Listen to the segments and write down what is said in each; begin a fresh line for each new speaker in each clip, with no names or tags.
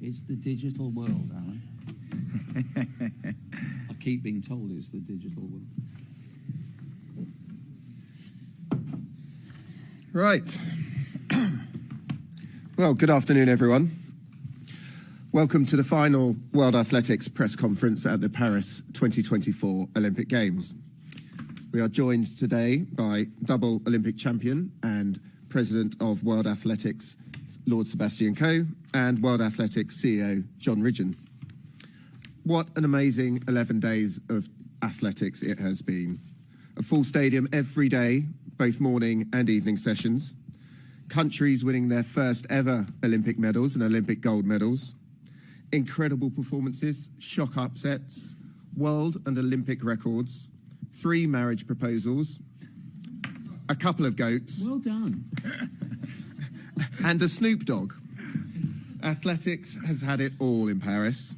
It's the digital world, Alan. I keep being told it's the digital world.
Right. Well, good afternoon, everyone. Welcome to the final World Athletics press conference at the Paris 2024 Olympic Games. We are joined today by double Olympic champion and President of World Athletics, Lord Sebastian Coe, and World Athletics CEO, John Ridgen. What an amazing 11 days of athletics it has been. A full stadium every day, both morning and evening sessions. Countries winning their first ever Olympic medals and Olympic gold medals. Incredible performances, shock upsets, world and Olympic records, 3 marriage proposals, a couple of goats.
Well done.
And a Snoop Dogg. Athletics has had it all in Paris.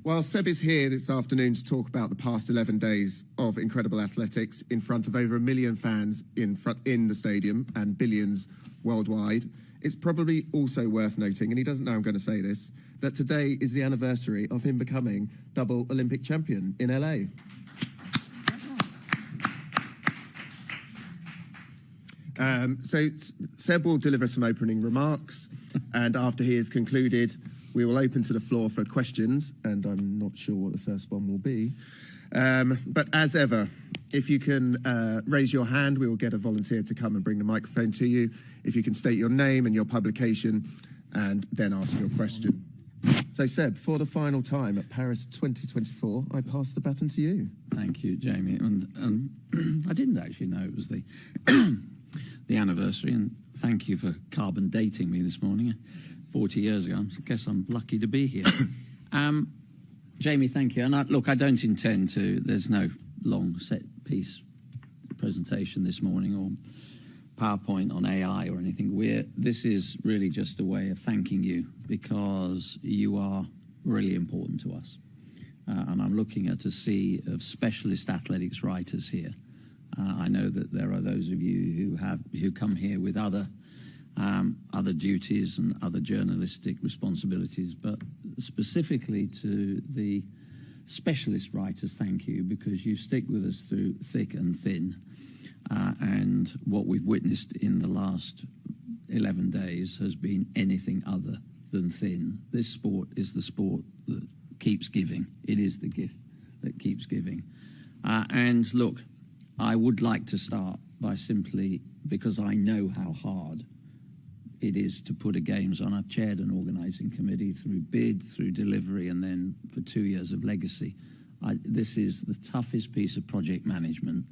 While Seb is here this afternoon to talk about the past 11 days of incredible athletics in front of over 1 million fans in the stadium and billions worldwide, it's probably also worth noting, and he doesn't know I'm going to say this, that today is the anniversary of him becoming double Olympic champion in LA. So Seb will deliver some opening remarks, and after he has concluded, we will open to the floor for questions, and I'm not sure what the first one will be. But as ever, if you can raise your hand, we will get a volunteer to come and bring the microphone to you. If you can state your name and your publication, and then ask your question. So Seb, for the final time at Paris 2024, I pass the baton to you.
Thank you, Jamie. And I didn't actually know it was the the anniversary, and thank you for carbon dating me this morning. 40 years ago. I guess I'm lucky to be here. Jamie, thank you. And I don't intend to, there's no long set piece presentation this morning or PowerPoint on AI or anything. This is really just a way of thanking you because you are really important to us. And I'm looking at a sea of specialist athletics writers here. I know that there are those of you who come here with other duties and other journalistic responsibilities, but specifically to the specialist writers, thank you, because you stick with us through thick and thin. And what we've witnessed in the last 11 days has been anything other than thin. This sport is the sport that keeps giving. It is the gift that keeps giving. And look, I would like to start by simply, because I know how hard it is to put a games on. I've chaired an organising committee through bid, through delivery, and then for 2 years of legacy. This is the toughest piece of project management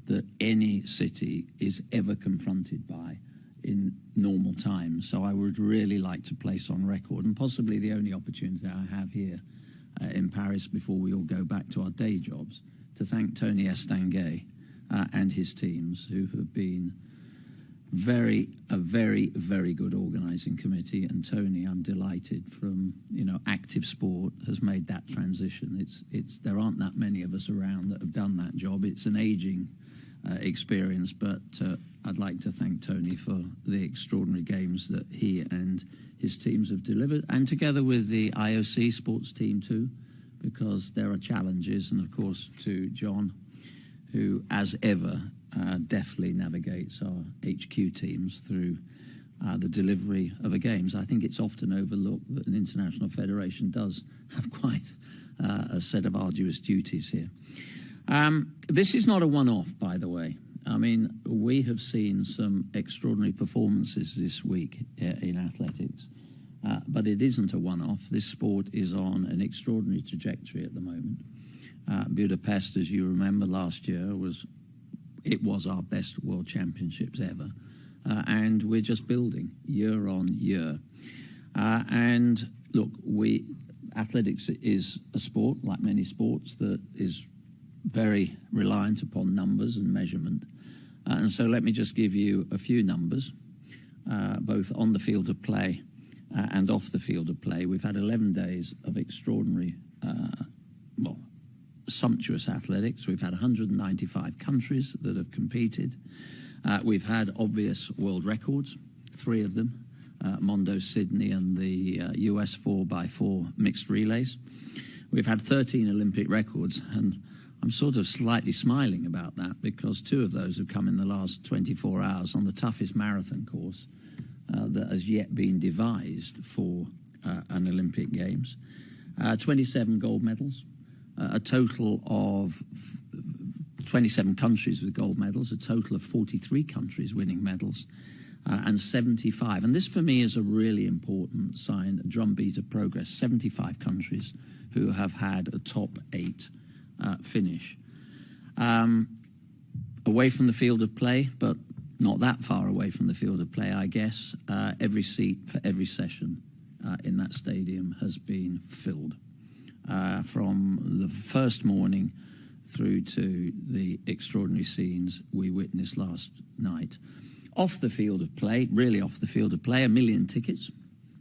that any city is ever confronted by in normal times. So I would really like to place on record, and possibly the only opportunity I have here in Paris before we all go back to our day jobs, to thank Tony Estanguet and his teams, who have been a very, very good organising committee. And Tony, I'm delighted, from active sport has made that transition. There aren't that many of us around that have done that job. It's an ageing experience, but I'd like to thank Tony for the extraordinary games that he and his teams have delivered, and together with the IOC sports team too, because there are challenges, and of course to John, who as ever deftly navigates our HQ teams through the delivery of a games. I think it's often overlooked that an international federation does have quite a set of arduous duties here. This is not a one-off, by the way. I mean, we have seen some extraordinary performances this week in athletics, but it isn't a one-off. This sport is on an extraordinary trajectory at the moment. Budapest, as you remember, last year was our best World Championships ever, and we're just building year on year. And look, athletics is a sport, like many sports, that is very reliant upon numbers and measurement. And so let me just give you a few numbers, both on the field of play and off the field of play. We've had 11 days of extraordinary, sumptuous athletics. We've had 195 countries that have competed. We've had obvious world records, 3 of them. Mondo Sydney and the US 4x4 mixed relays. We've had 13 Olympic records, and I'm sort of slightly smiling about that because 2 of those have come in the last 24 hours on the toughest marathon course that has yet been devised for an Olympic Games. 27 gold medals, a total of 27 countries with gold medals, a total of 43 countries winning medals, and 75. And this for me is a really important sign, a drumbeat of progress. 75 countries who have had a top 8 finish. Away from the field of play, but not that far away from the field of play, I guess. Every seat for every session in that stadium has been filled. From the first morning through to the extraordinary scenes we witnessed last night. Off the field of play, really off the field of play, 1 million tickets,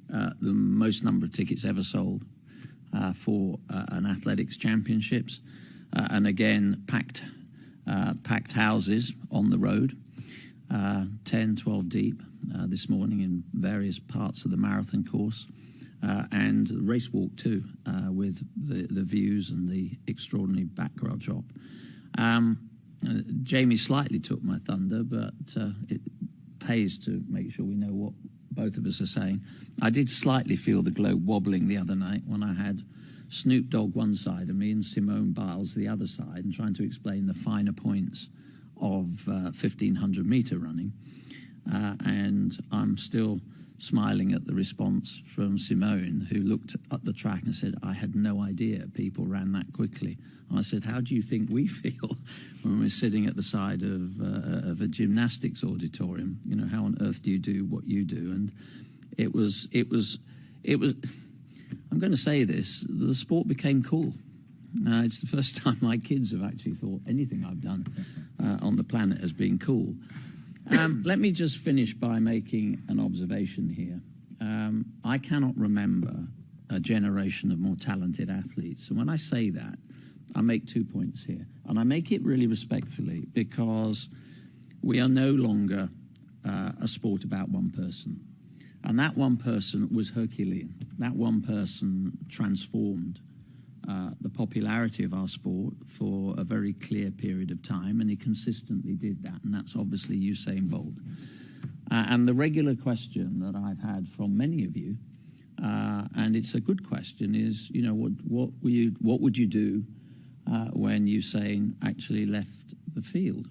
the most number of tickets ever sold for an athletics championships. And again, packed houses on the road, 10, 12 deep this morning in various parts of the marathon course. And the race walk too, with the views and the extraordinary backdrop. Jamie slightly took my thunder, but it pays to make sure we know what both of us are saying. I did slightly feel the globe wobbling the other night when I had Snoop Dogg one side of me and Simone Biles the other side, and trying to explain the finer points of 1,500-meter running. And I'm still smiling at the response from Simone, who looked at the track and said, I had no idea people ran that quickly. And I said, how do you think we feel when we're sitting at the side of a gymnastics auditorium? You know, how on earth do you do what you do? And it was, I'm going to say this, the sport became cool. It's the first time my kids have actually thought anything I've done on the planet has been cool. Let me just finish by making an observation here. I cannot remember a generation of more talented athletes. And when I say that, I make 2 points here. And I make it really respectfully because we are no longer a sport about one person. And that one person was Herculean. That one person transformed the popularity of our sport for a very clear period of time, and he consistently did that, and that's obviously Usain Bolt. And the regular question that I've had from many of you, and it's a good question, is, you know, what would you do when Usain actually left the field?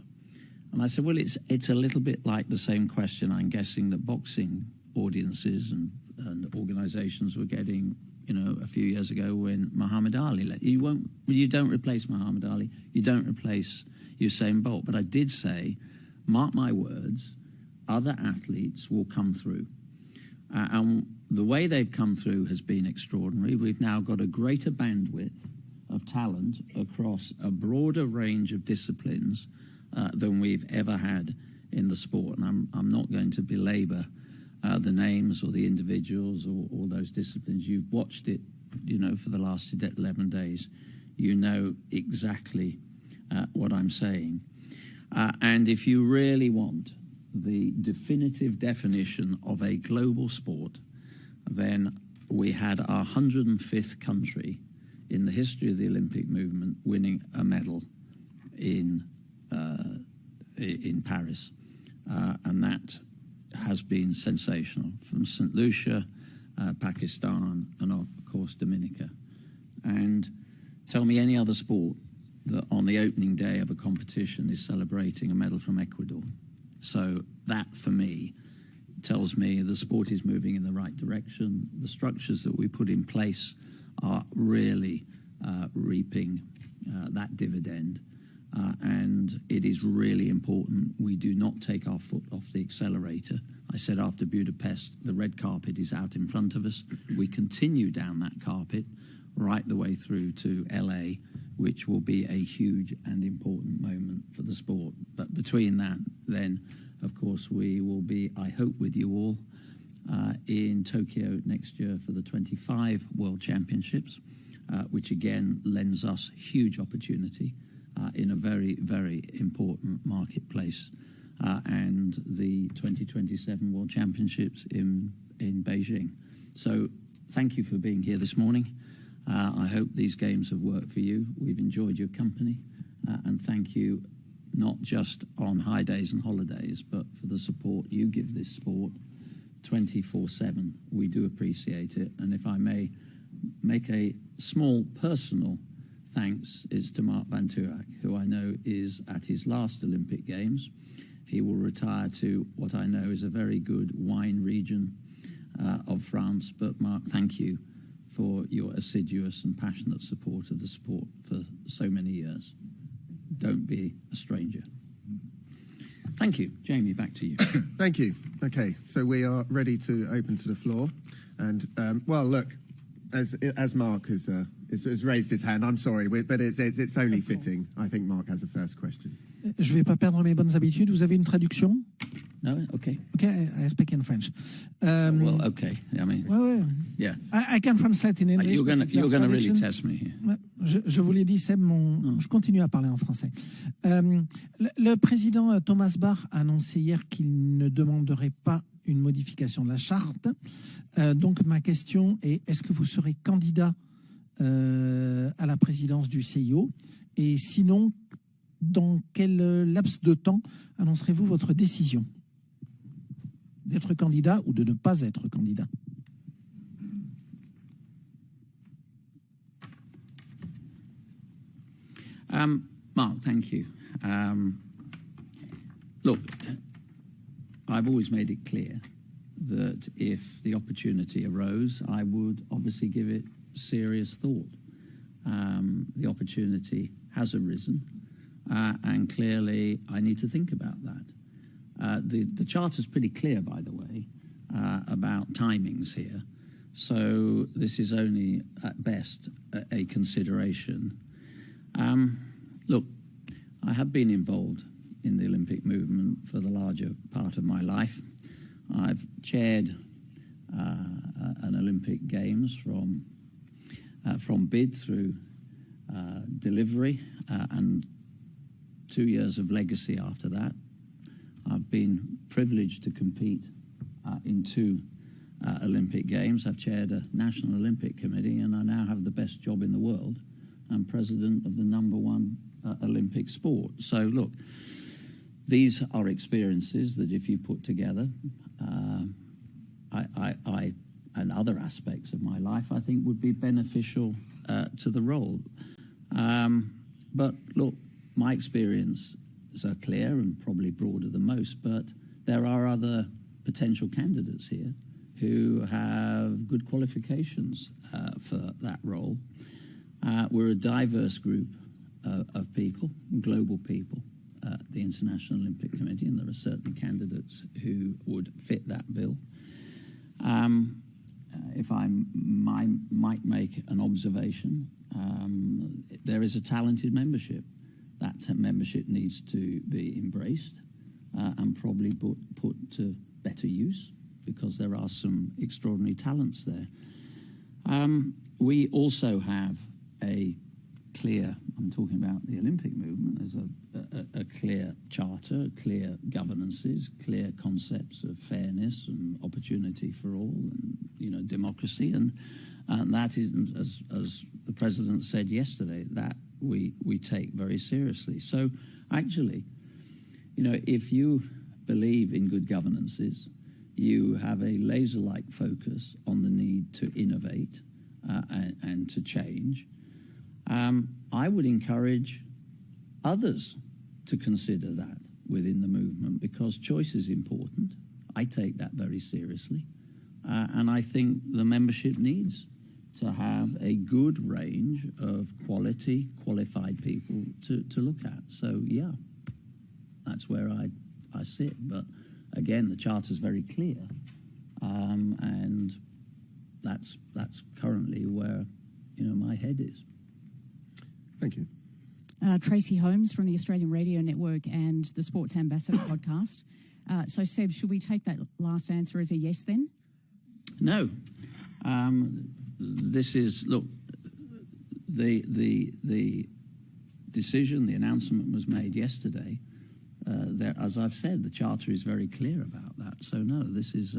And I said, well, it's a little bit like the same question I'm guessing that boxing audiences and organizations were getting, you know, a few years ago when Muhammad Ali left. You don't replace Muhammad Ali, you don't replace Usain Bolt. But I did say, mark my words, other athletes will come through. And the way they've come through has been extraordinary. We've now got a greater bandwidth of talent across a broader range of disciplines than we've ever had in the sport. And I'm not going to belabor the names or the individuals or all those disciplines. You've watched it, you know, for the last 11 days. You know exactly what I'm saying. And if you really want the definitive definition of a global sport, then we had our 105th country in the history of the Olympic movement winning a medal in Paris. And that has been sensational, from St. Lucia, Pakistan, and of course Dominica. And tell me any other sport that on the opening day of a competition is celebrating a medal from Ecuador. So that, for me, tells me the sport is moving in the right direction. The structures that we put in place are really reaping that dividend. And it is really important we do not take our foot off the accelerator. I said after Budapest, the red carpet is out in front of us. We continue down that carpet right the way through to LA, which will be a huge and important moment for the sport. But between that, then, of course, we will be, I hope, with you all in Tokyo next year for the 25 World Championships, which again lends us huge opportunity in a very, very important marketplace, and the 2027 World Championships in in Beijing. So thank you for being here this morning. I hope these games have worked for you. We've enjoyed your company, and thank you not just on high days and holidays, but for the support you give this sport 24/7. We do appreciate it. And if I may make a small personal thanks, it's to Mark Van Turak, who I know is at his last Olympic Games. He will retire to what I know is a very good wine region of France. But Mark, thank you for your assiduous and passionate support of the sport for so many years. Don't be a stranger. Thank you. Jamie, back to you.
Thank you. Okay, so we are ready to open to the floor. And, well, look, as Mark has raised his hand, I'm sorry, but it's only fitting. I think Mark has the first question.
Je vais pas perdre mes bonnes habitudes. Vous avez une traduction?
No? Okay.
Okay, I speak in French.
Well, okay. I mean,
ouais.
yeah.
I can translate in English.
You're going to really test me here.
Je vous l'ai dit, Seb, je continue à parler en français. Le président Thomas Bach a annoncé hier qu'il ne demanderait pas une modification de la charte. Donc ma question est-ce que vous serez candidat à la présidence du CIO? Et sinon, dans quel laps de temps annoncerez-vous votre décision d'être candidat ou de ne pas être candidat?
Mark, thank you. Look, I've always made it clear that if the opportunity arose, I would obviously give it serious thought. The opportunity has arisen, and clearly I need to think about that. The Charter's pretty clear, by the way, about timings here. So this is only, at best, a consideration. Look, I have been involved in the Olympic movement for the larger part of my life. I've chaired an Olympic Games from bid through delivery and 2 years of legacy after that. I've been privileged to compete in 2 Olympic Games. I've chaired a National Olympic Committee, and I now have the best job in the world. I'm president of the #1 Olympic sport. So look, these are experiences that if you put together, I and other aspects of my life, I think would be beneficial to the role. But look, my experiences are clear and probably broader than most, but there are other potential candidates here who have good qualifications for that role. We're a diverse group of people, global people, the International Olympic Committee, and there are certainly candidates who would fit that bill. If I might make an observation, there is a talented membership. That membership needs to be embraced and probably put to better use, because there are some extraordinary talents there. We also have a clear, I'm talking about the Olympic movement, there's a clear charter, clear governances, clear concepts of fairness and opportunity for all, and democracy, and that is, as the President said yesterday, that we take very seriously. So actually, if you believe in good governances, you have a laser-like focus on the need to innovate and to change. I would encourage others to consider that within the movement, because choice is important. I take that very seriously. And I think the membership needs to have a good range of qualified people to look at. So, yeah, that's where I sit. But, again, the Charter's very clear. And that's currently where, my head is.
Thank you.
Tracy Holmes from the Australian Radio Network and the Sports Ambassador podcast. So, Seb, should we take that last answer as a yes then?
No. This is, look, the decision, the announcement was made yesterday as I've said, the Charter is very clear about that. So no, this is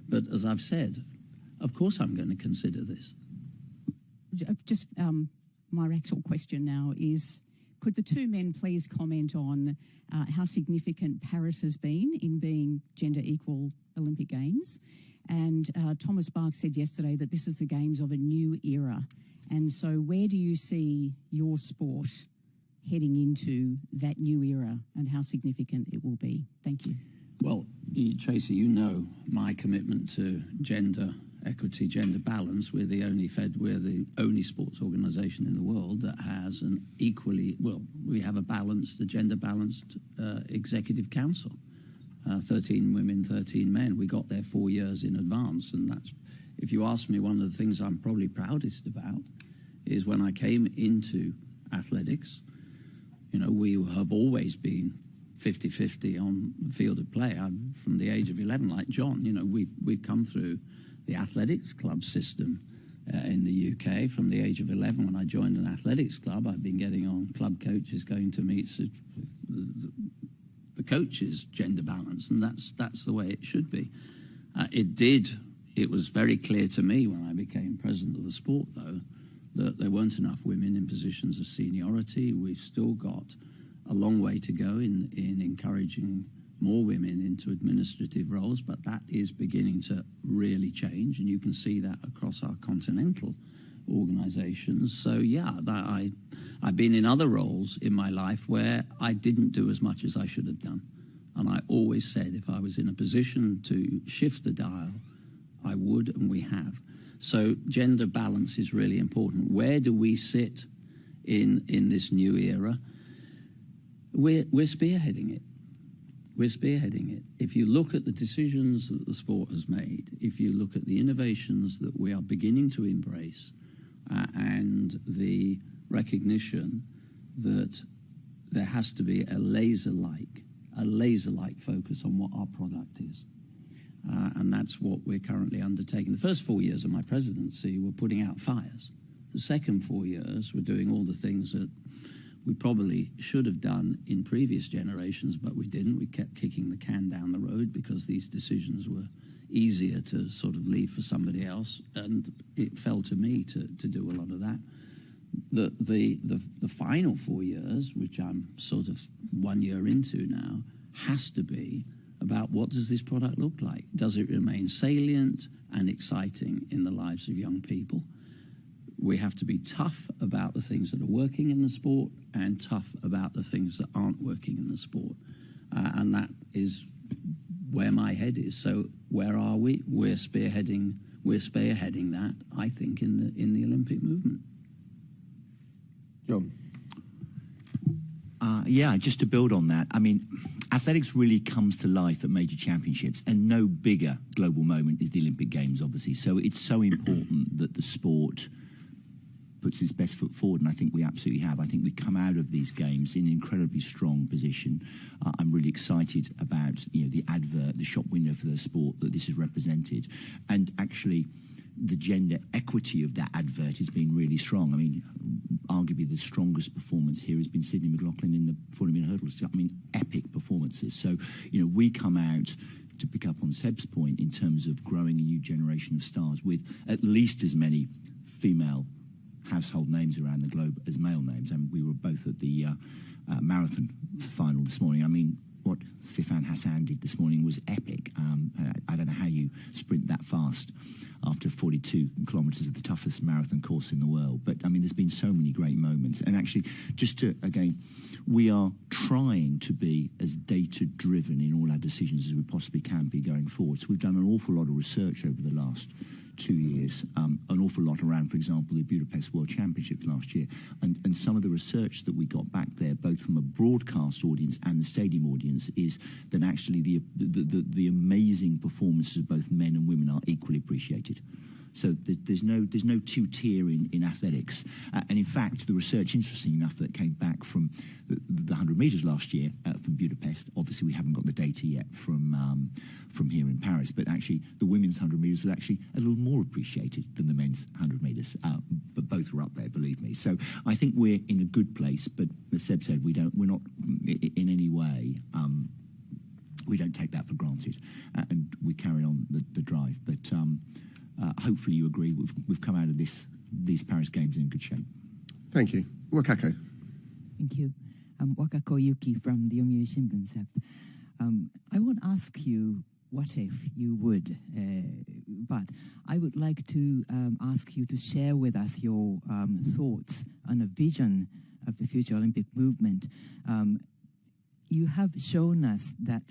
but as I've said, of course I'm going to consider this.
Just my actual question now is, could the two men please comment on how significant Paris has been in being gender equal Olympic Games? And Thomas Bach said yesterday that this is the Games of a new era. And so where do you see your sport heading into that new era and how significant it will be? Thank you.
Well, Tracy, you know my commitment to gender equity, gender balance. We're the only sports organisation in the world that has an equally, we have a gender balanced executive council. 13 women, 13 men. We got there 4 years in advance, and that's, if you ask me, one of the things I'm probably proudest about is when I came into athletics, we have always been 50-50 on the field of play. I'm from the age of 11, like John. We've come through the athletics club system in the UK from the age of 11. When I joined an athletics club, I've been getting on club coaches going to meet the coaches' gender balance, and that's the way it should be. It was very clear to me when I became president of the sport, though, that there weren't enough women in positions of seniority. We've still got a long way to go in encouraging more women into administrative roles, but that is beginning to really change, and you can see that across our continental organisations. So yeah, I've been in other roles in my life where I didn't do as much as I should have done, and I always said if I was in a position to shift the dial, I would, and we have. So gender balance is really important. Where do we sit in this new era? We're spearheading it. We're spearheading it. If you look at the decisions that the sport has made, if you look at the innovations that we are beginning to embrace, and the recognition that there has to be a laser-like focus on what our product is. And that's what we're currently undertaking. The first 4 years of my presidency were putting out fires. The second 4 years were doing all the things that we probably should have done in previous generations, but we didn't. We kept kicking the can down the road because these decisions were easier to sort of leave for somebody else, and it fell to me to do a lot of that. The final 4 years, which I'm sort of 1 year into now, has to be about what does this product look like? Does it remain salient and exciting in the lives of young people? We have to be tough about the things that are working in the sport and tough about the things that aren't working in the sport. And that is where my head is. So where are we? We're spearheading that, I think, in the Olympic movement.
John.
Yeah, just to build on that, I mean, athletics really comes to life at major championships, and no bigger global moment is the Olympic Games, obviously. So it's so important that the sport puts its best foot forward, and I think we absolutely have. I think we come out of these games in an incredibly strong position. I'm really excited about the advert, the shop window for the sport that this has represented, and actually the gender equity of that advert has been really strong. I mean, arguably the strongest performance here has been Sydney McLaughlin in the 40-metre hurdles. I mean, epic performances. So, we come out, to pick up on Seb's point, in terms of growing a new generation of stars with at least as many female household names around the globe as male names. And we were both at the marathon final this morning. I mean, what Sifan Hassan did this morning was epic. I don't know how you sprint that fast after 42 kilometres of the toughest marathon course in the world. But, I mean, there's been so many great moments. And actually, just to, again, we are trying to be as data-driven in all our decisions as we possibly can be going forward. So we've done an awful lot of research over the last 2 years, an awful lot around, for example, the Budapest World Championships last year. And some of the research that we got back there, both from a broadcast audience and the stadium audience, is that actually the amazing performances of both men and women are equally appreciated. So there's no two-tier in athletics. And in fact, the research, interesting enough, that came back from the 100 metres last year from Budapest. Obviously, we haven't got the data yet from here in Paris, but actually the women's 100 metres was actually a little more appreciated than the men's 100 metres. But both were up there, believe me. So I think we're in a good place. But as Seb said, we're not in any way. We don't take that for granted, and we carry on the drive. But hopefully you agree we've come out of these Paris Games in good shape.
Thank you. Wakako.
Thank you. I'm Wakako Yuki from the Yomiuri Shimbun, Sep. I won't ask you what if you would, but I would like to ask you to share with us your thoughts on a vision of the future Olympic movement. You have shown us that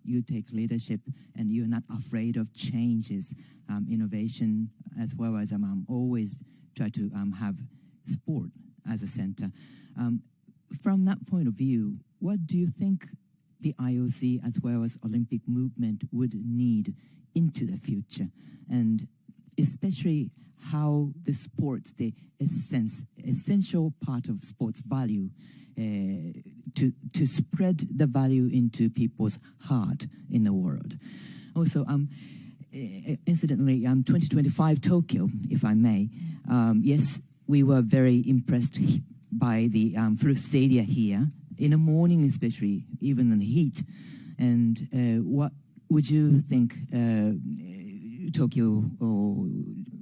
you take leadership and you're not afraid of changes, innovation, as well as always try to have sport as a center. From that point of view, what do you think the IOC as well as Olympic movement would need into the future? And especially how the sports, the essential part of sports value, to spread the value into people's heart in the world. Also, incidentally, 2025 Tokyo, if I may. Yes, we were very impressed by the full stadia here, in the morning especially, even in the heat. And what would you think Tokyo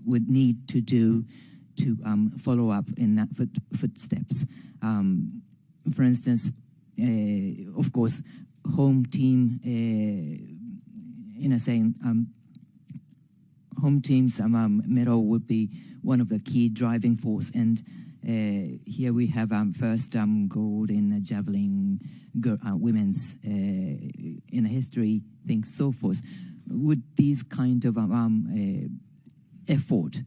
would need to do to follow up in that footsteps? For instance, of course, home team, in a saying, home team's medal would be one of the key driving force. And here we have first gold in javelin, women's in history, things so forth. Would these kind of effort,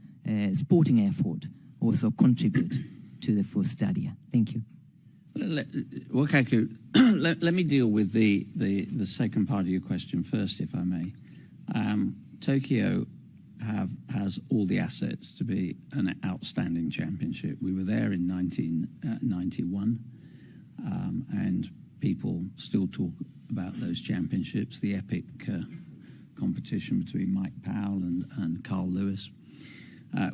sporting effort, also contribute to the full stadia? Thank you.
Wakaku, let me deal with the second part of your question first, if I may. Tokyo has all the assets to be an outstanding championship. We were there in 1991, and people still talk about those championships, the epic competition between Mike Powell and Carl Lewis.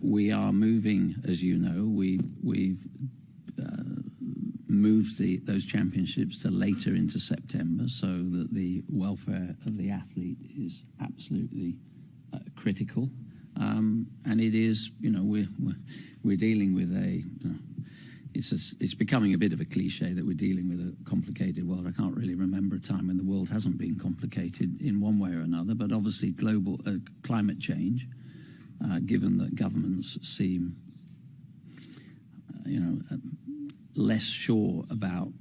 We are moving, as you know, we've moved those championships to later into September, so that the welfare of the athlete is absolutely critical. And it is, we're dealing with it's becoming a bit of a cliche that we're dealing with a complicated world. I can't really remember a time when the world hasn't been complicated in one way or another, but obviously global climate change, given that governments seem, less sure about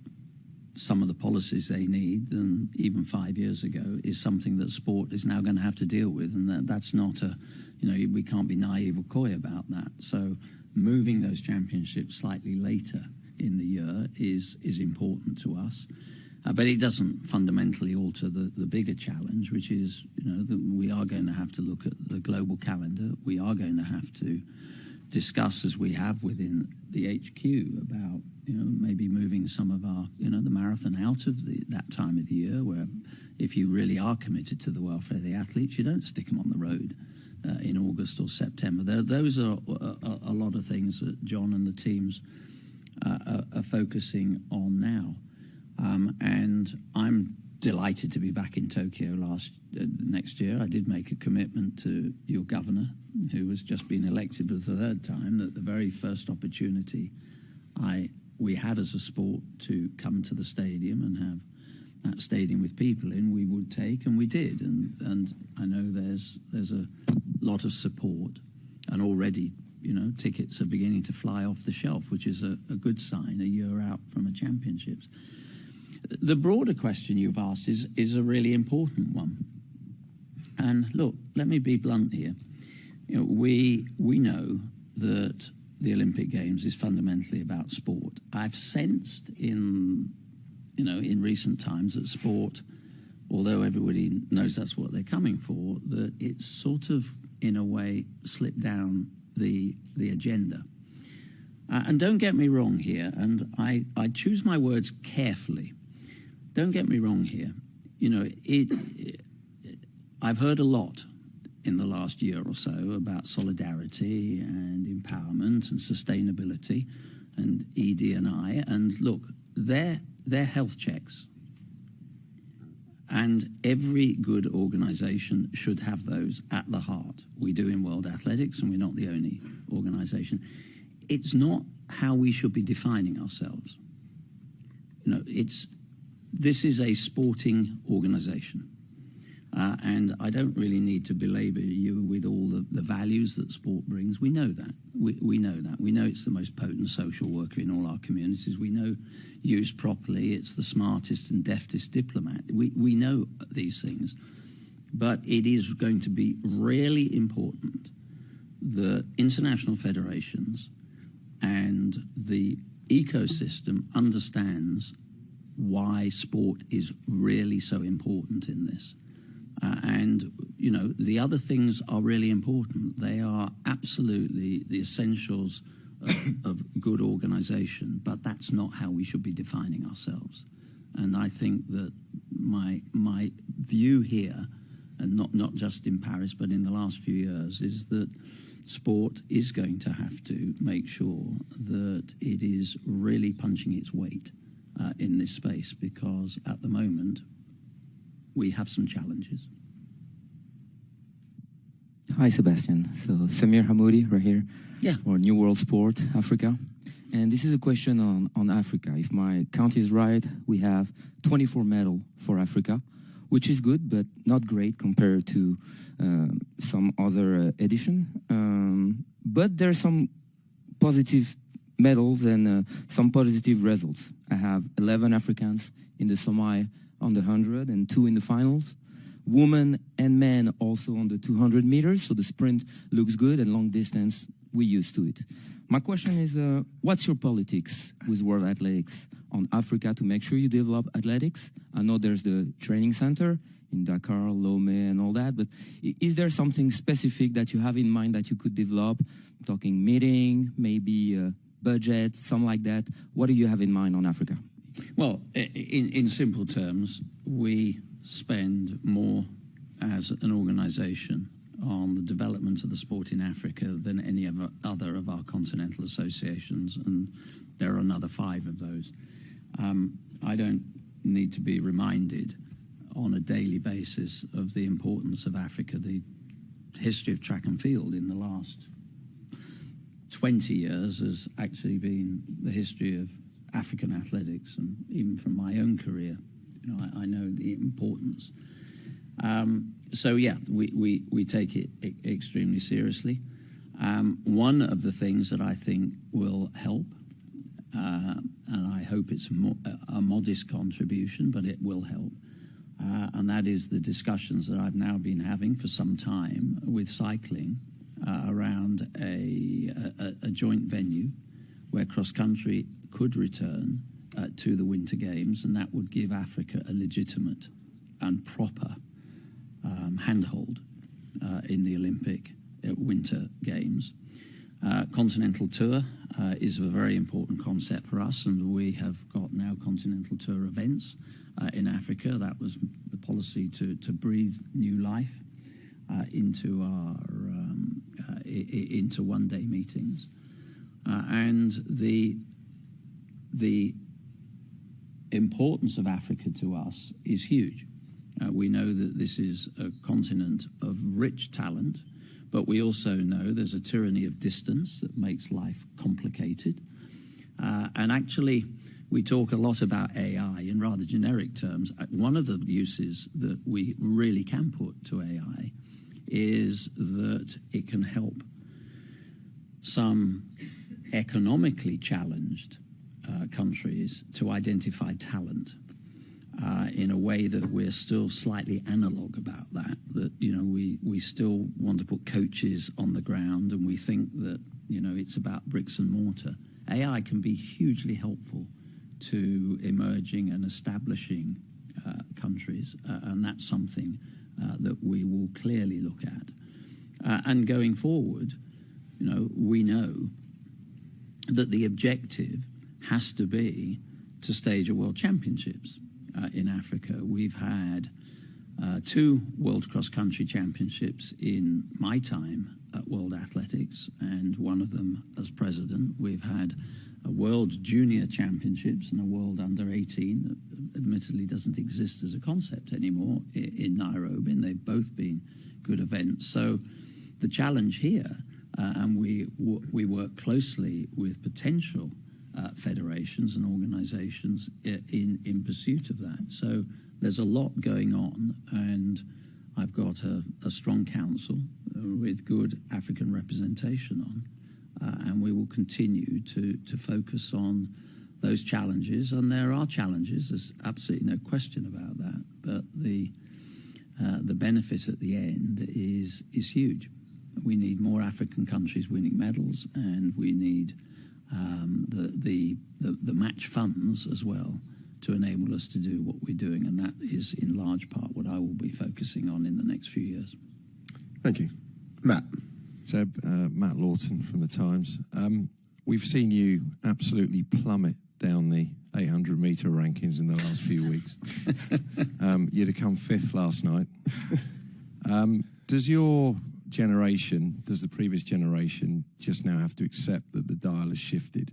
some of the policies they need than even 5 years ago, is something that sport is now going to have to deal with, and that's not we can't be naive or coy about that. So moving those championships slightly later in the year is important to us, but it doesn't fundamentally alter the bigger challenge, which is that we are going to have to look at the global calendar. We are going to have to discuss, as we have within the HQ, about maybe moving some of our the marathon out of that time of the year, where if you really are committed to the welfare of the athletes, you don't stick them on the road in August or September. Those are a lot of things that John and the teams are focusing on now, and I'm delighted to be back in Tokyo next year. I did make a commitment to your governor, who has just been elected for the third time, that the very first opportunity we had as a sport to come to the stadium and have that stadium with people in, we would take, and we did. And I know there's a lot of support, and already tickets are beginning to fly off the shelf, which is a good sign a year out from a championships. The broader question you've asked is a really important one. And look, let me be blunt here. We know that the Olympic Games is fundamentally about sport. I've sensed in recent times that sport, although everybody knows that's what they're coming for, that it's sort of in a way, slip down the agenda. And don't get me wrong here, and I choose my words carefully. Don't get me wrong here. You know, I've heard a lot in the last year or so about solidarity and empowerment and sustainability and ED&I. And look, they're health checks. And every good organisation should have those at the heart. We do in World Athletics, and we're not the only organisation. It's not how we should be defining ourselves. You know, this is a sporting organisation. And I don't really need to belabor you with all the values that sport brings. We know that. We know that. We know it's the most potent social worker in all our communities. We know, used properly, it's the smartest and deftest diplomat. We know these things. But it is going to be really important that international federations and the ecosystem understands why sport is really so important in this. And, you know, the other things are really important. They are absolutely the essentials of good organisation, but that's not how we should be defining ourselves. And I think that my view here, and not just in Paris, but in the last few years, is that sport is going to have to make sure that it is really punching its weight in this space, because at the moment we have some challenges.
Hi, Sebastian. So Samir Hamoudi right here for New World Sport Africa. And this is a question on Africa. If my count is right, we have 24 medals for Africa, which is good, but not great compared to some other edition. But there are some positive medals and some positive results. I have 11 Africans in the semi on the 100 and 2 in the finals. Women and men also on the 200 meters, so the sprint looks good, and long distance, we're used to it. My question is, what's your politics with World Athletics on Africa to make sure you develop athletics? I know there's the training center in Dakar, Lomé, and all that, but is there something specific that you have in mind that you could develop? I'm talking meeting, maybe budget, something like that. What do you have in mind on Africa?
Well, in simple terms, we spend more as an organisation on the development of the sport in Africa than any other of our continental associations, and there are another 5 of those. I don't need to be reminded on a daily basis of the importance of Africa. The history of track and field in the last 20 years has actually been the history of African athletics, and even from my own career, you know, I know the importance. So yeah, we take it extremely seriously. One of the things that I think will help, and I hope it's a modest contribution, but it will help, and that is the discussions that I've now been having for some time with cycling around a joint venue where cross-country could return to the Winter Games, and that would give Africa a legitimate and proper handhold in the Olympic Winter Games. Continental Tour is a very important concept for us, and we have got now Continental Tour events in Africa. That was the policy to breathe new life into our into one-day meetings, and the importance of Africa to us is huge. We know that this is a continent of rich talent, but we also know there's a tyranny of distance that makes life complicated. And actually, we talk a lot about AI in rather generic terms. One of the uses that we really can put to AI is that it can help some economically challenged countries to identify talent in a way that we're still slightly analog about that. That, you know, we still want to put coaches on the ground, and we think that, you know, it's about bricks and mortar. AI can be hugely helpful to emerging and establishing countries, and that's something that we will clearly look at. And going forward, we know that the objective has to be to stage a World Championships in Africa. We've had 2 World Cross Country Championships in my time at World Athletics, and one of them as president. We've had a World Junior Championships and a World Under-18 that admittedly doesn't exist as a concept anymore in Nairobi, and they've both been good events. So the challenge here, and we work closely with potential federations and organizations in pursuit of that. So there's a lot going on, and I've got a strong council with good African representation on, and we will continue to focus on those challenges. And there are challenges, there's absolutely no question about that, but the benefit at the end is huge. We need more African countries winning medals, and we need the match funds as well to enable us to do what we're doing, and that is in large part what I will be focusing on in the next few years.
Thank you. Matt.
Seb, Matt Lawton from The Times. We've seen you absolutely plummet down the 800-metre rankings in the last few weeks. You'd have come 5th last night. Does your generation, does the previous generation just now have to accept that the dial has shifted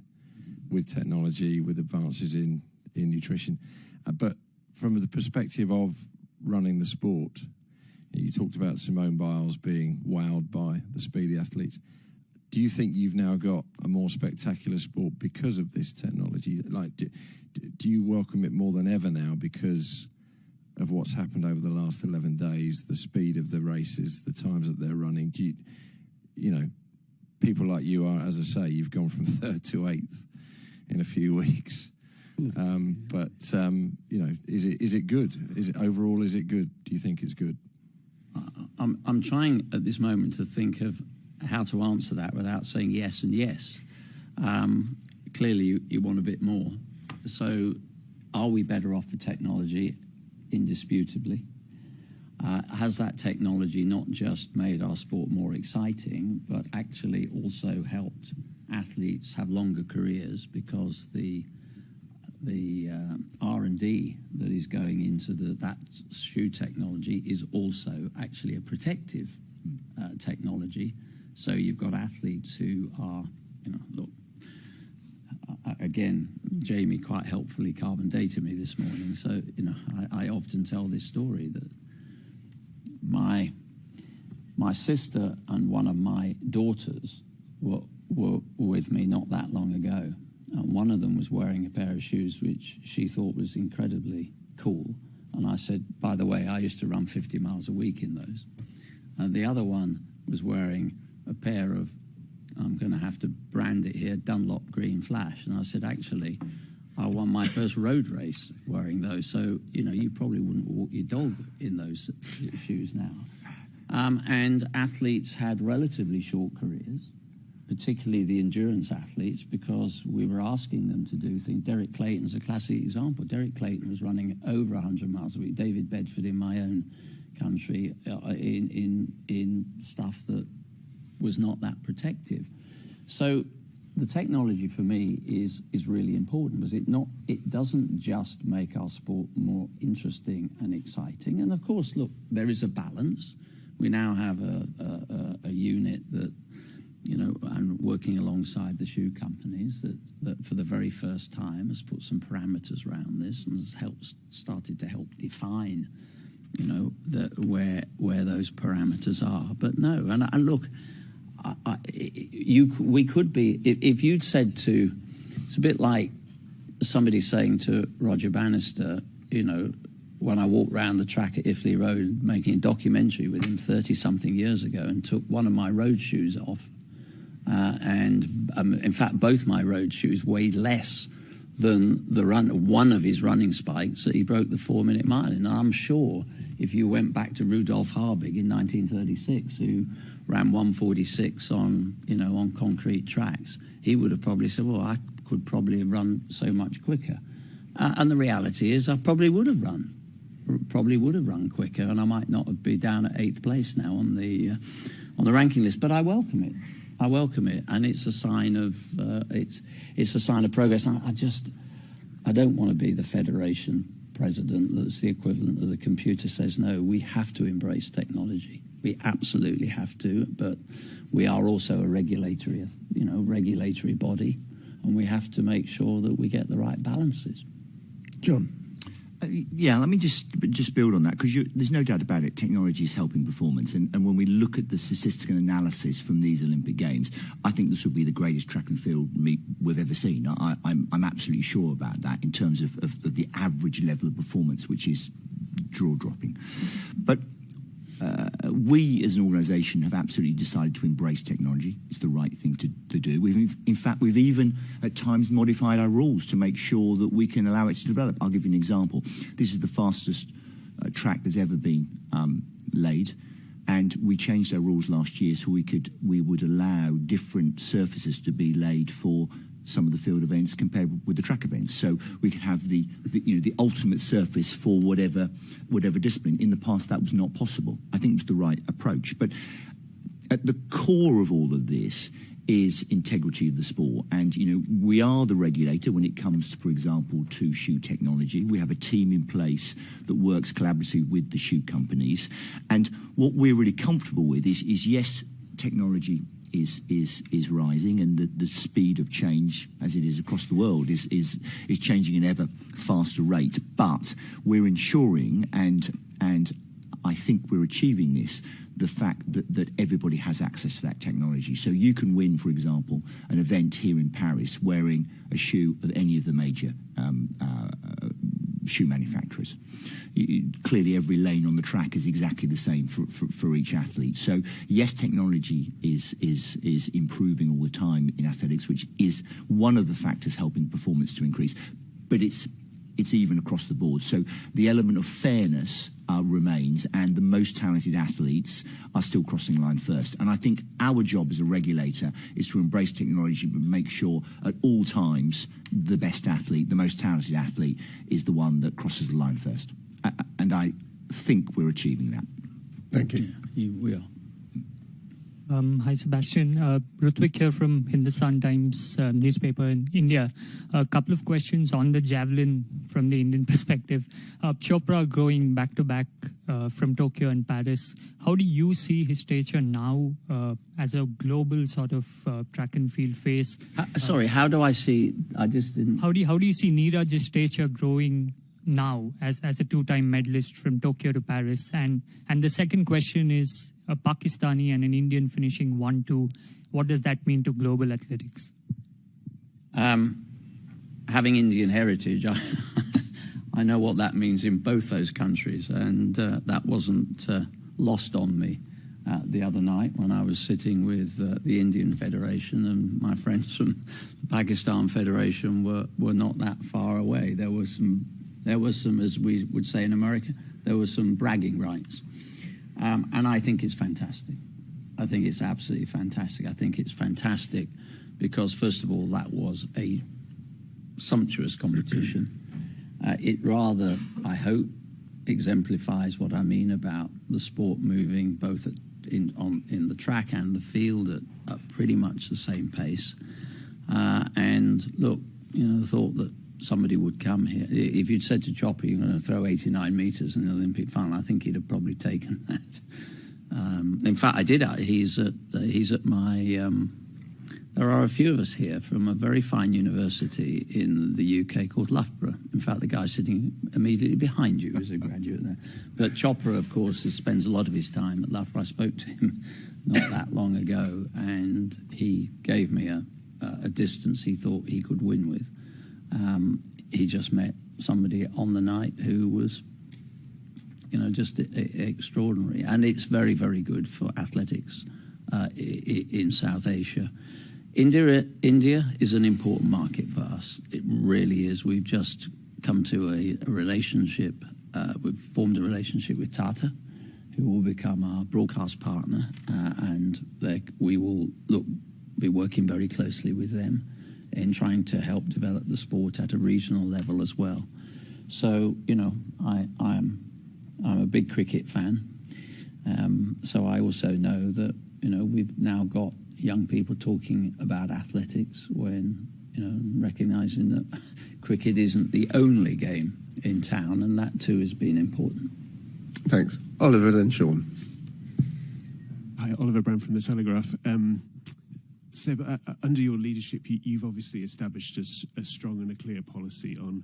with technology, with advances in nutrition? But from the perspective of running the sport, you talked about Simone Biles being wowed by the speedy athletes. Do you think you've now got a more spectacular sport because of this technology? Like, do you welcome it more than ever now because of what's happened over the last 11 days, the speed of the races, the times that they're running? Do you know, people like you are, as I say, you've gone from 3rd to 8th in a few weeks. Is it good? Is it good? Do you think it's good?
I'm trying at this moment to think of how to answer that without saying yes and yes. Clearly, you want a bit more. So, are we better off for technology? Indisputably. Has that technology not just made our sport more exciting, but actually also helped athletes have longer careers, because the R&D that is going into that shoe technology is also actually a protective technology. So you've got athletes who are, look, again, Jamie quite helpfully carbon dated me this morning. So, I often tell this story that my sister and one of my daughters were with me not that long ago. And one of them was wearing a pair of shoes which she thought was incredibly cool. And I said, by the way, I used to run 50 miles a week in those. And the other one was wearing a pair of, I'm going to have to brand it here, Dunlop Green Flash. And I said, actually, I won my first road race wearing those. So, you probably wouldn't walk your dog in those shoes now. And athletes had relatively short careers, particularly the endurance athletes, because we were asking them to do things. Derek Clayton's a classic example. Derek Clayton was running over 100 miles a week. David Bedford in my own country in stuff that was not that protective. So the technology for me is really important, because it doesn't just make our sport more interesting and exciting. And of course, look, there is a balance. We now have a unit that, and working alongside the shoe companies that for the very first time has put some parameters around this and has started to help define, where those parameters are. But no, and look, we could be, if you'd said to, it's a bit like somebody saying to Roger Bannister, when I walked around the track at Iffley Road making a documentary with him 30-something years ago and took one of my road shoes off, and in fact both my road shoes weighed less than one of his running spikes that he broke the 4-minute mile in. And I'm sure if you went back to Rudolf Harbig in 1936, who ran 1:46 on concrete tracks, he would have probably said, well, I could probably have run so much quicker. And the reality is I probably would have run quicker, and I might not be down at 8th place now on on the ranking list, but I welcome it. I welcome it, and it's a sign of it's a sign of progress. I don't want to be the federation president that's the equivalent of the computer says no. We have to embrace technology. We absolutely have to, but we are also a regulatory body, and we have to make sure that we get the right balances.
John.
Yeah, let me just build on that, because there's no doubt about it, technology is helping performance. And when we look at the statistical analysis from these Olympic Games, I think this will be the greatest track and field meet we've ever seen. I'm absolutely sure about that in terms of the average level of performance, which is jaw-dropping. But we as an organisation have absolutely decided to embrace technology. It's the right thing to do. In fact, we've even at times modified our rules to make sure that we can allow it to develop. I'll give you an example. This is the fastest track that's ever been laid, and we changed our rules last year so we would allow different surfaces to be laid for some of the field events compared with the track events, so we could have the ultimate surface for whatever discipline. In the past, that was not possible. I think it was the right approach. But at the core of all of this is integrity of the sport, and we are the regulator when it comes, for example, to shoe technology. We have a team in place that works collaboratively with the shoe companies, and what we're really comfortable with is yes, technology is rising, and the speed of change, as it is across the world, is changing at an ever faster rate. But we're ensuring, and I think we're achieving this, the fact that everybody has access to that technology. So you can win, for example, an event here in Paris wearing a shoe of any of the major shoe manufacturers. Clearly, every lane on the track is exactly the same for each athlete. So yes, technology is improving all the time in athletics, which is one of the factors helping performance to increase. But it's even across the board. So the element of fairness remains, and the most talented athletes are still crossing the line first. And I think our job as a regulator is to embrace technology, but make sure at all times the best athlete, the most talented athlete, is the one that crosses the line first. And I think we're achieving that.
Thank you.
Yeah, we are.
Hi, Sebastian. Rutvik here from Hindustan Times newspaper in India. A couple of questions on the javelin from the Indian perspective. Chopra growing back-to-back from Tokyo and Paris. How do you see his stature now as a global sort of track and field face?
Sorry, how do I see? I just didn't.
How do you see Neeraj's stature growing now as a two-time medalist from Tokyo to Paris? And the second question is, a Pakistani and an Indian finishing 1-2, what does that mean to global athletics?
Having Indian heritage, I know what that means in both those countries, and that wasn't lost on me the other night when I was sitting with the Indian Federation, and my friends from the Pakistan Federation were not that far away. There was some, as we would say in America, there was some bragging rights. And I think it's fantastic. I think it's absolutely fantastic. I think it's fantastic because, first of all, that was a sumptuous competition. It rather, I hope, exemplifies what I mean about the sport moving both in the track and the field at pretty much the same pace. And look, the thought that somebody would come here. If you'd said to Chopper, you're going to throw 89 metres in the Olympic final, I think he'd have probably taken that. In fact, I did. He's at my... there are a few of us here from a very fine university in the UK called Loughborough. In fact, the guy sitting immediately behind you is a graduate there. But Chopra, of course, spends a lot of his time at Loughborough. I spoke to him not that long ago, and he gave me a distance he thought he could win with. He just met somebody on the night who was, just extraordinary. And it's very, very good for athletics in South Asia. India is an important market for us. It really is. We've just come to a relationship. We've formed a relationship with Tata, who will become our broadcast partner, and we will be working very closely with them in trying to help develop the sport at a regional level as well. So, I'm a big cricket fan. So I also know that, we've now got young people talking about athletics when, recognising that cricket isn't the only game in town, and that too has been important.
Thanks. Oliver, then Sean.
Hi, Oliver Brown from The Telegraph. Seb, under your leadership, you've obviously established a strong and a clear policy on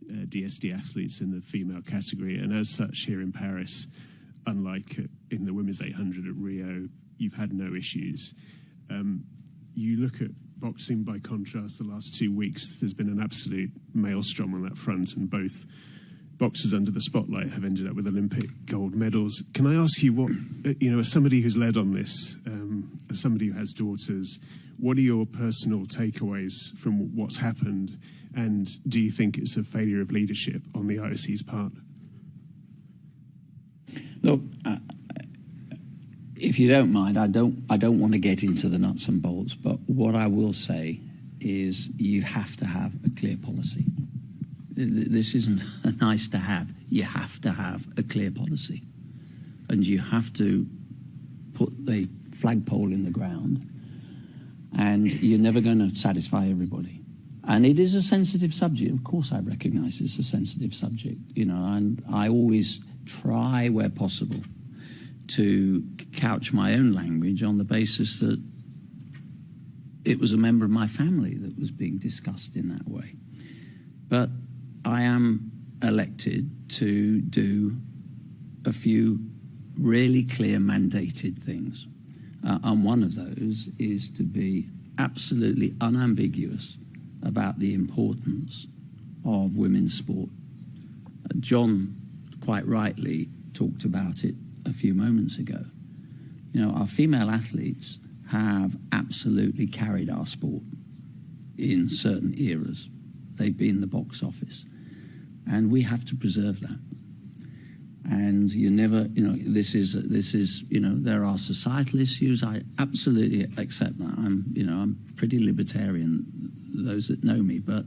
DSD athletes in the female category, and as such here in Paris, unlike in the women's 800 at Rio, you've had no issues. You look at boxing, by contrast, the last 2 weeks, there's been an absolute maelstrom on that front, and both boxers under the spotlight have ended up with Olympic gold medals. Can I ask you what, as somebody who's led on this, as somebody who has daughters, what are your personal takeaways from what's happened, and do you think it's a failure of leadership on the IOC's part?
Look, if you don't mind, I don't want to get into the nuts and bolts, but what I will say is you have to have a clear policy. This isn't nice to have. You have to have a clear policy. And you have to put the flagpole in the ground, and you're never going to satisfy everybody. And it is a sensitive subject. Of course, I recognise it's a sensitive subject, and I always try where possible to couch my own language on the basis that it was a member of my family that was being discussed in that way. But I am elected to do a few really clear mandated things. And one of those is to be absolutely unambiguous about the importance of women's sport. John quite rightly talked about it a few moments ago. Our female athletes have absolutely carried our sport in certain eras. They've been the box office, and we have to preserve that. And you never, this is, there are societal issues. I absolutely accept that. I'm pretty libertarian, those that know me, but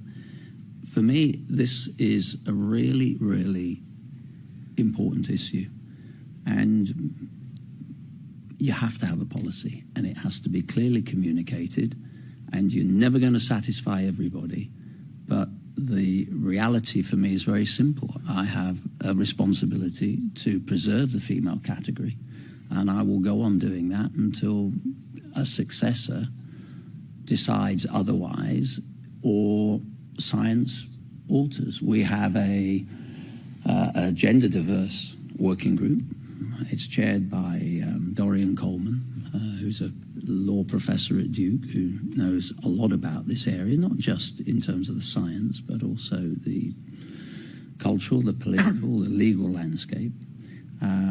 for me, this is a really, really important issue. And you have to have a policy, and it has to be clearly communicated, and you're never going to satisfy everybody. But the reality for me is very simple. I have a responsibility to preserve the female category, and I will go on doing that until a successor decides otherwise or science alters. We have a gender diverse working group. It's chaired by Dorian Coleman, who's a law professor at Duke, who knows a lot about this area, not just in terms of the science, but also the cultural, the political, the legal landscape.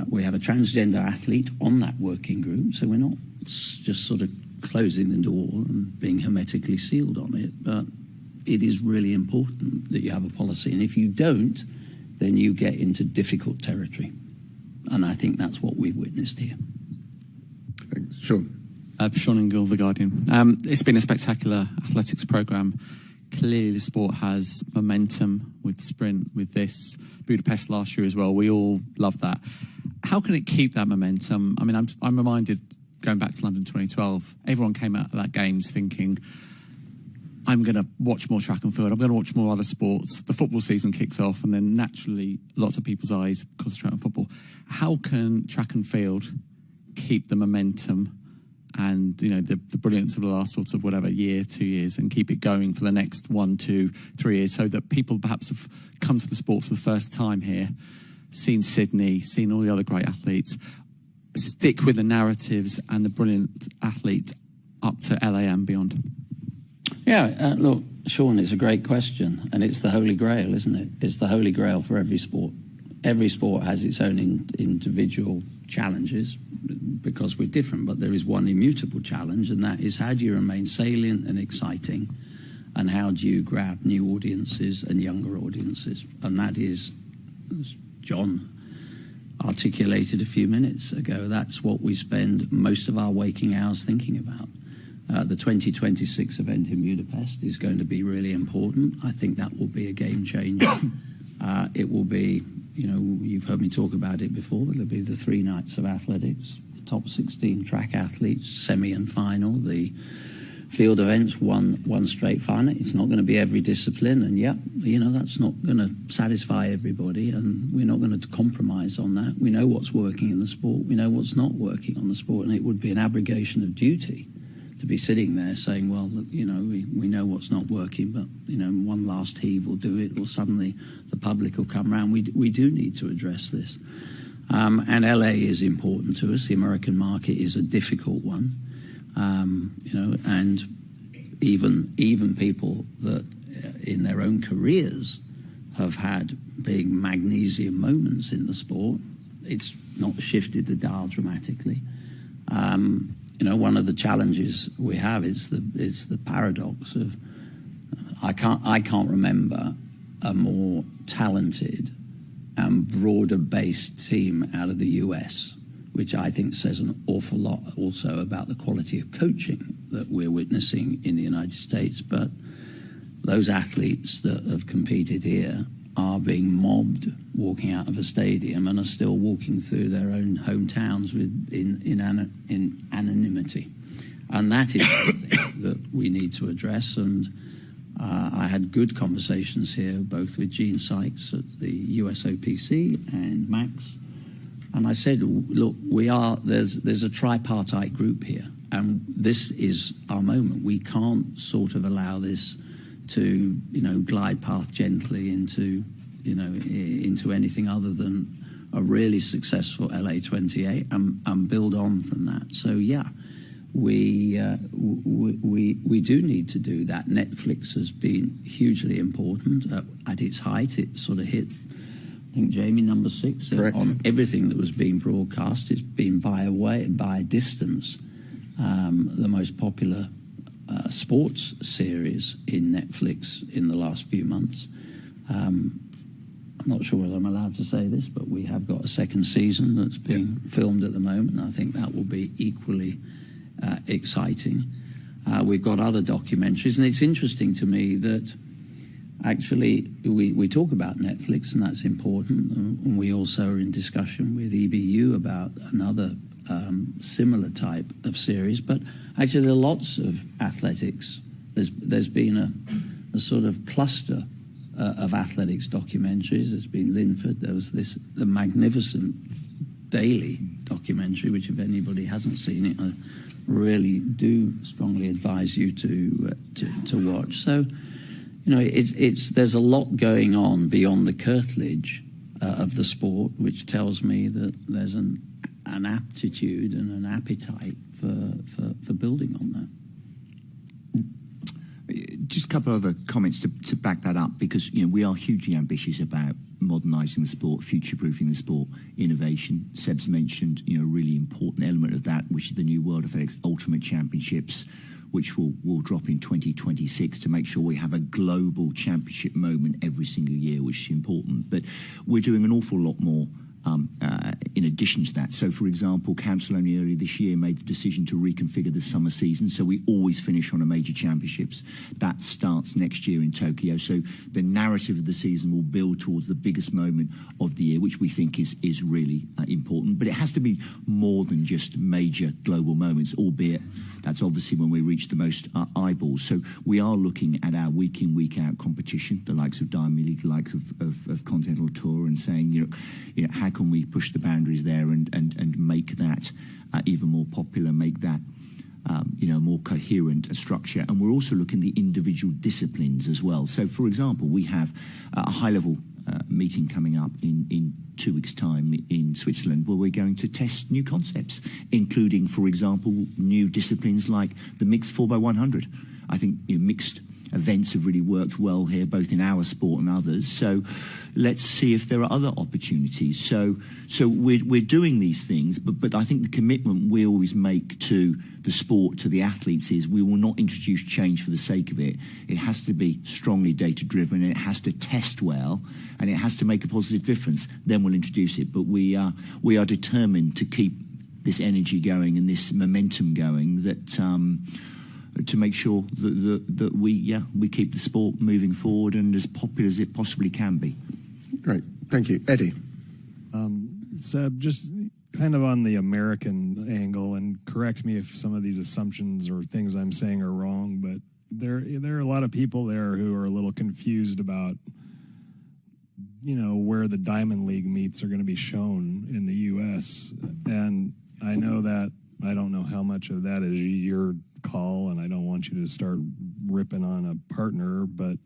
We have a transgender athlete on that working group, so we're not just sort of closing the door and being hermetically sealed on it, but it is really important that you have a policy. And if you don't, then you get into difficult territory. And I think that's what we've witnessed here.
Thanks. Sean.
Sean Ingill, The Guardian. It's been a spectacular athletics programme. Clearly the sport has momentum with sprint, with this. Budapest last year as well. We all love that. How can it keep that momentum? I mean, I'm reminded, going back to London 2012, everyone came out of that games thinking, I'm going to watch more track and field, I'm going to watch more other sports. The football season kicks off, and then naturally lots of people's eyes concentrate on football. How can track and field keep the momentum and the brilliance of the last sort of year, 2 years, and keep it going for the next 1, 2, 3 years, so that people perhaps have come to the sport for the first time here, seen Sydney, seen all the other great athletes, stick with the narratives and the brilliant athletes up to LA and beyond?
Yeah, look, Sean, it's a great question, and it's the holy grail, isn't it? It's the holy grail for every sport. Every sport has its own individual challenges because we're different, but there is one immutable challenge, and that is, how do you remain salient and exciting, and how do you grab new audiences and younger audiences? And that is, as John articulated a few minutes ago, that's what we spend most of our waking hours thinking about. The 2026 event in Budapest is going to be really important. I think that will be a game changer. It will be, you've heard me talk about it before, but it'll be the 3 nights of athletics. top 16 track athletes, semi and final. The field events, one straight final. It's not going to be every discipline, and that's not going to satisfy everybody, and we're not going to compromise on that. We know what's working in the sport. We know what's not working on the sport, and it would be an abrogation of duty to be sitting there saying, well, we know what's not working, but, one last heave will do it, or suddenly the public will come around. We do need to address this. And LA is important to us. The American market is a difficult one. And even people that in their own careers have had big magnesium moments in the sport, it's not shifted the dial dramatically. One of the challenges we have is the paradox of I can't remember a more talented and broader based team out of the US, which I think says an awful lot also about the quality of coaching that we're witnessing in the United States. But those athletes that have competed here are being mobbed walking out of a stadium and are still walking through their own hometowns in anonymity. And that is something that we need to address. And I had good conversations here, both with Gene Sykes at the USOPC and Max. And I said, look, there's a tripartite group here, and this is our moment. We can't sort of allow this to, glide path gently into anything other than a really successful LA28 and build on from that. So we do need to do that. Netflix has been hugely important. At its height, it sort of hit, I think, Jamie, number 6 on everything that was being broadcast. It's been by a distance the most popular sports series in Netflix in the last few months. I'm not sure whether I'm allowed to say this, but we have got a second season that's being filmed at the moment. I think that will be equally exciting. We've got other documentaries, and it's interesting to me that actually we talk about Netflix, and that's important, and we also are in discussion with EBU about another similar type of series. But actually there are lots of athletics. There's been a sort of cluster of athletics documentaries. There's been Linford. There was the magnificent Daily documentary, which if anybody hasn't seen it, I really do strongly advise you to watch. So, there's a lot going on beyond the curtilage of the sport, which tells me that there's an aptitude and an appetite for building on that.
Just a couple of other comments to back that up, because we are hugely ambitious about modernising the sport, future-proofing the sport, innovation. Seb's mentioned a really important element of that, which is the new World Athletics Ultimate Championships, which will drop in 2026 to make sure we have a global championship moment every single year, which is important. But we're doing an awful lot more in addition to that. So, for example, Council only earlier this year made the decision to reconfigure the summer season, so we always finish on a major championships. That starts next year in Tokyo. So the narrative of the season will build towards the biggest moment of the year, which we think is really important. But it has to be more than just major global moments, albeit that's obviously when we reach the most eyeballs. So we are looking at our week in, week out competition, the likes of Diamond League, the likes of Continental Tour, and saying, how can we push the boundaries there and make that even more popular, make that more coherent structure. And we're also looking at the individual disciplines as well. So, for example, we have a high-level meeting coming up in 2 weeks' time in Switzerland, where we're going to test new concepts, including, for example, new disciplines like the mixed 4x100. I think mixed events have really worked well here, both in our sport and others. So let's see if there are other opportunities. So we're doing these things, but I think the commitment we always make to the sport, to the athletes, is we will not introduce change for the sake of it. It has to be strongly data-driven, and it has to test well, and it has to make a positive difference. Then we'll introduce it. But we are determined to keep this energy going and this momentum going, that to make sure that we keep the sport moving forward and as popular as it possibly can be.
Great, thank you. Eddie?
Seb, just
kind of on the American angle, and correct me if some of these assumptions or things I'm saying are wrong, but there are a lot of people there who are a little confused about, you know, where the Diamond League meets are going to be shown in the U.S. And I know that I don't know how much of that is your call, and I don't want you to start ripping on a partner, but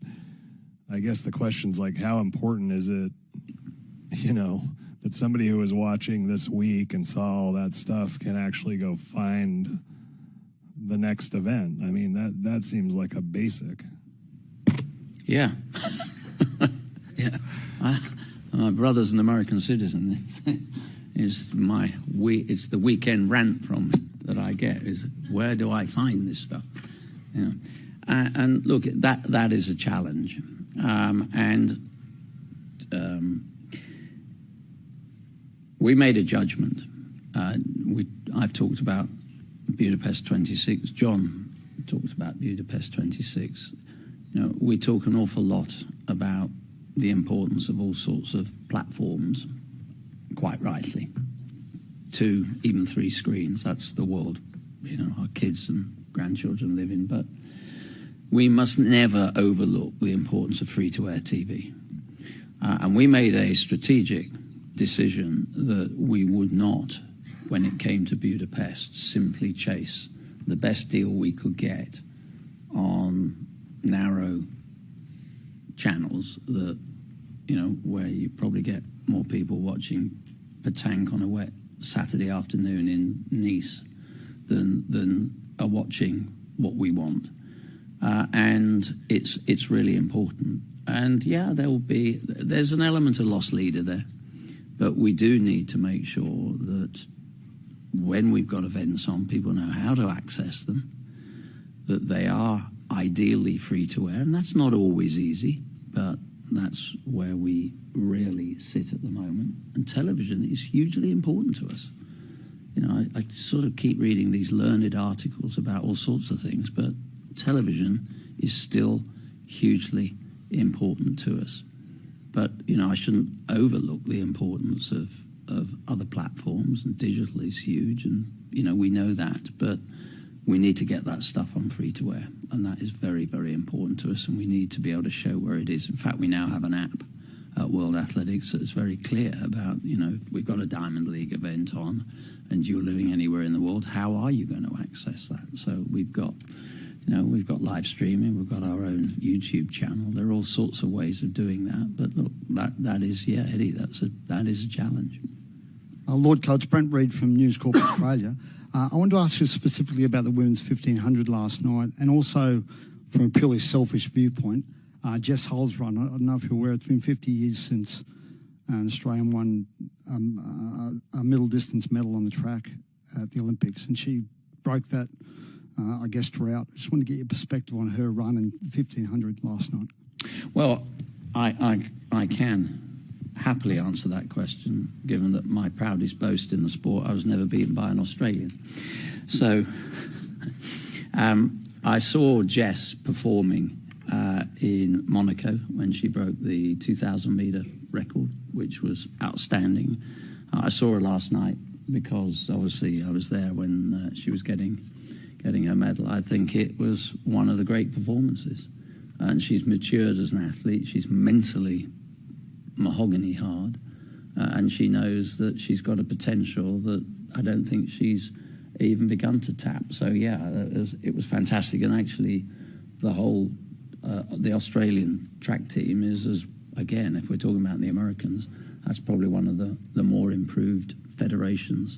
I guess the question's like, how important is it, you know, that somebody who was watching this week and saw all that stuff can actually go find the next event? I mean, that seems like a basic.
Yeah. Yeah. My brother's an American citizen. It's the weekend rant from that I get is, where do I find this stuff? You know? And look, that is a challenge. We made a judgment. I've talked about Budapest 26. John talked about Budapest 26. You know, we talk an awful lot about the importance of all sorts of platforms, quite rightly. 2, even 3 screens. That's the world, you know, our kids and grandchildren live in. But we must never overlook the importance of free-to-air TV. And we made a strategic decision that we would not, when it came to Budapest, simply chase the best deal we could get on narrow channels that, you know, where you probably get more people watching petanque on a wet Saturday afternoon in Nice than are watching what we want. And it's really important. And yeah, there's an element of loss leader there, but we do need to make sure that when we've got events on, people know how to access them, that they are ideally free to air, and that's not always easy, but that's where we really sit at the moment. And television is hugely important to us. You know, I sort of keep reading these learned articles about all sorts of things, but television is still hugely important to us. But, you know, I shouldn't overlook the importance of other platforms, and digital is huge, and, you know, we know that, but we need to get that stuff on free-to-air, and that is very, very important to us, and we need to be able to show where it is. In fact, we now have an app at World Athletics that's very clear about, you know, if we've got a Diamond League event on and you're living anywhere in the world, how are you going to access that? So we've got, you know, we've got live streaming, we've got our own YouTube channel. There are all sorts of ways of doing that. But look, that is, yeah, Eddie, that is a challenge.
Lord Coach, Brent Reid from News Corp Australia. I wanted to ask you specifically about the women's 1500 last night, and also from a purely selfish viewpoint, Jess Hull's run. I don't know if you're aware, it's been 50 years since an Australian won a middle distance medal on the track at the Olympics, and she broke that, I guess, drought. I just want to get your perspective on her run in 1500 last night.
Well, I can happily answer that question, given that my proudest boast in the sport, I was never beaten by an Australian. So I saw Jess performing in Monaco when she broke the 2,000-metre record, which was outstanding. I saw her last night because obviously I was there when she was getting her medal. I think it was one of the great performances, and she's matured as an athlete. She's mentally mahogany hard, and she knows that she's got a potential that I don't think she's even begun to tap. So yeah, it was fantastic, and actually the whole the Australian track team is, again, if we're talking about the Americans, that's probably one of the more improved federations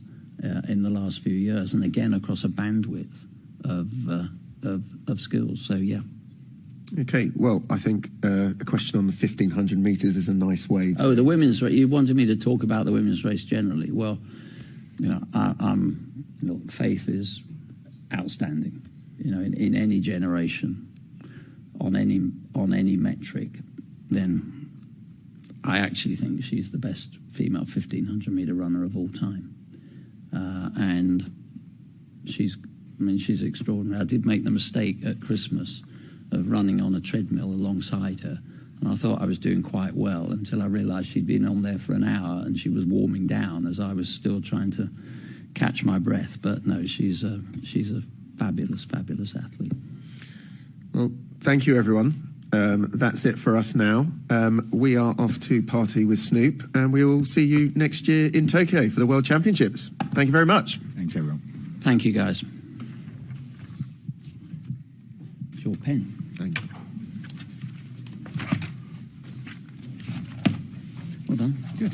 in the last few years, and again across a bandwidth of skills. So yeah.
Okay, well, I think a question on the 1,500 metres is a nice way to...
Oh, the women's race. You wanted me to talk about the women's race generally. Well, you know, faith is outstanding, you know, in any generation, on any metric. Then I actually think she's the best female 1,500-metre runner of all time. And she's extraordinary. I did make the mistake at Christmas of running on a treadmill alongside her. And I thought I was doing quite well until I realised she'd been on there for an hour and she was warming down as I was still trying to catch my breath. But no, she's a fabulous, fabulous athlete.
Well, thank you, everyone. That's it for us now. We are off to party with Snoop, and we will see you next year in Tokyo for the World Championships. Thank you very much.
Thanks, everyone.
Thank you, guys. It's your pen.
Thank you.
Well done.
Good.